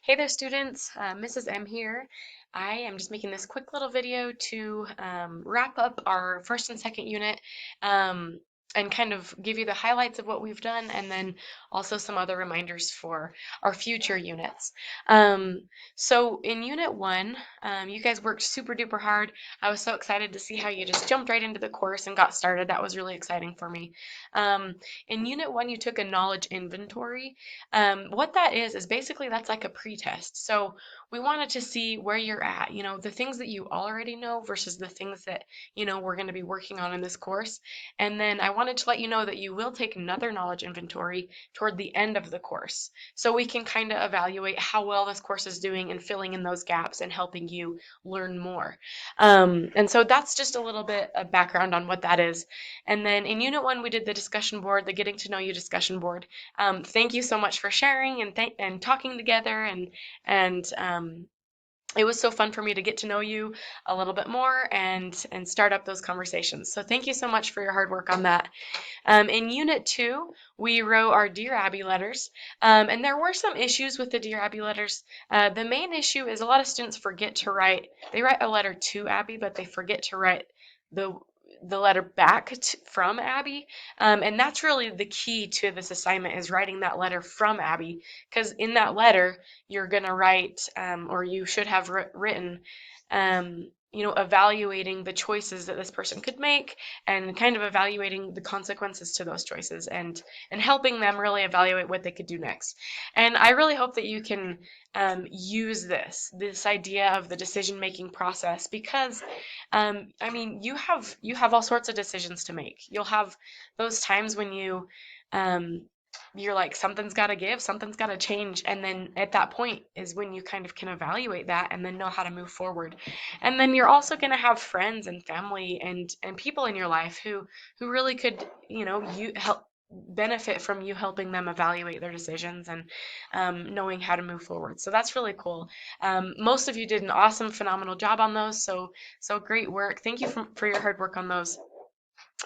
Hey there, students. Mrs. M here. I am just making this quick little video to wrap up our first and second unit um, and kind of give you the highlights of what we've done and then also some other reminders for our future units. Um, so in Unit 1, you guys worked super duper hard. I was so excited to see how you just jumped right into the course and got started. That was really exciting for me. Um, in Unit 1, you took a knowledge inventory. What that is basically that's like a pretest. So we wanted to see where you're at, the things that you already know versus the things that, we're going to be working on in this course. And then I wanted to let you know that you will take another knowledge inventory toward the end of the course. So we can kind of evaluate how well this course is doing and filling in those gaps and helping you learn more. And so that's just a little bit of background on what that is. And then in Unit 1, we did the discussion board, the Getting to Know You discussion board. Thank you so much for sharing and talking together and it was so fun for me to get to know you a little bit more and start up those conversations. So thank you so much for your hard work on that. In Unit 2, we wrote our Dear Abby letters, and there were some issues with the Dear Abby letters. The main issue is a lot of students forget to write. They write a letter to Abby, but they forget to write the the letter back from Abby. And that's really the key to this assignment is writing that letter from Abby, because in that letter you're going to write, or you should have written, evaluating the choices that this person could make and kind of evaluating the consequences to those choices and helping them really evaluate what they could do next. And I really hope that you can use this idea of the decision making process because I mean you have all sorts of decisions to make. You'll have those times when um, you're like something's got to give, something's got to change, and then at that point is when you kind of can evaluate that and then know how to move forward. And then you're also going to have friends and family and people in your life who really could, you help benefit from you helping them evaluate their decisions and knowing how to move forward. So that's really cool. Most of you did an awesome, phenomenal job on those. So great work. Thank you for your hard work on those.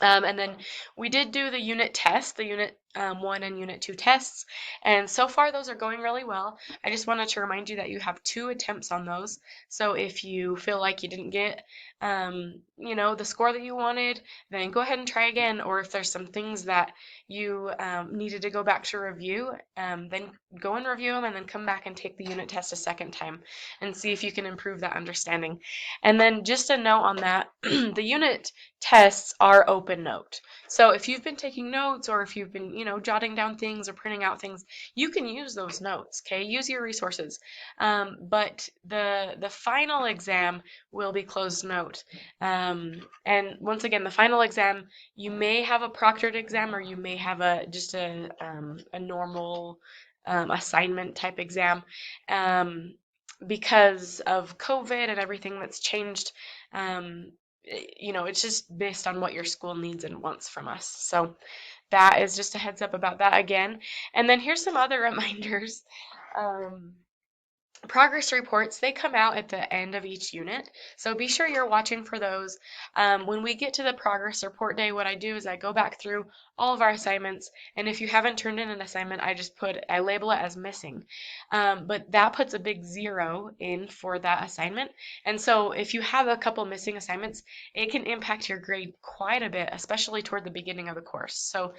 And then we did do the unit test, the unit 1 and unit 2 tests, and so far those are going really well. I just wanted to remind you that you have 2 attempts on those. So if you feel like you didn't get, the score that you wanted, then go ahead and try again. Or if there's some things that you needed to go back to review, then go and review them and then come back and take the unit test a second time and see if you can improve that understanding. And then just a note on that, the unit tests are open note. So if you've been taking notes or if you've been, jotting down things or printing out things, you can use those notes, okay? Use your resources. But the final exam will be closed note. And once again, the final exam, you may have a proctored exam or you may have a normal assignment type exam. Because of COVID and everything that's changed, it's just based on what your school needs and wants from us. So that is just a heads up about that again. And then here's some other reminders. Um, Progress reports, they come out at the end of each unit, so be sure you're watching for those. When we get to the progress report day, what I do is I go back through all of our assignments, and if you haven't turned in an assignment, I label it as missing. But that puts a big 0 in for that assignment, and so if you have a couple missing assignments, it can impact your grade quite a bit, especially toward the beginning of the course. So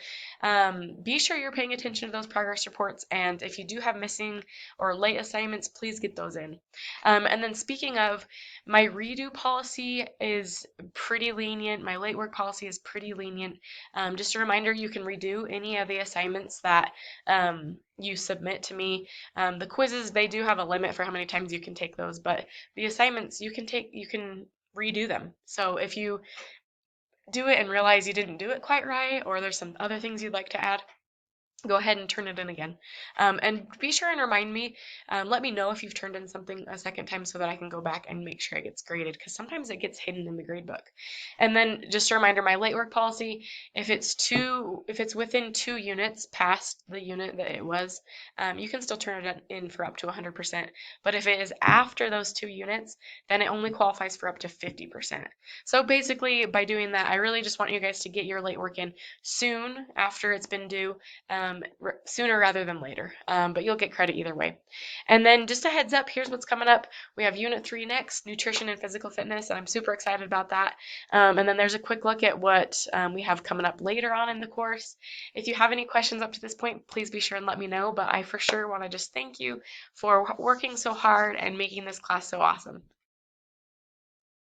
be sure you're paying attention to those progress reports, and if you do have missing or late assignments, please get those in. And then speaking of, my redo policy is pretty lenient. My late work policy is pretty lenient. Just a reminder, you can redo any of the assignments that you submit to me. The quizzes, they do have a limit for how many times you can take those, but the assignments you can redo them. So if you do it and realize you didn't do it quite right, or there's some other things you'd like to add, go ahead and turn it in again. And be sure and remind me, let me know if you've turned in something a second time so that I can go back and make sure it gets graded, because sometimes it gets hidden in the grade book. And then just a reminder, my late work policy, if it's within 2 units past the unit that it was, you can still turn it in for up to 100%. But if it is after those 2 units, then it only qualifies for up to 50%. So basically, by doing that, I really just want you guys to get your late work in soon after it's been due. sooner rather than later, but you'll get credit either way. And then just a heads up, here's what's coming up. We have Unit 3 next, Nutrition and Physical Fitness, and I'm super excited about that. And then there's a quick look at what we have coming up later on in the course. If you have any questions up to this point, please be sure and let me know, but I for sure want to just thank you for working so hard and making this class so awesome.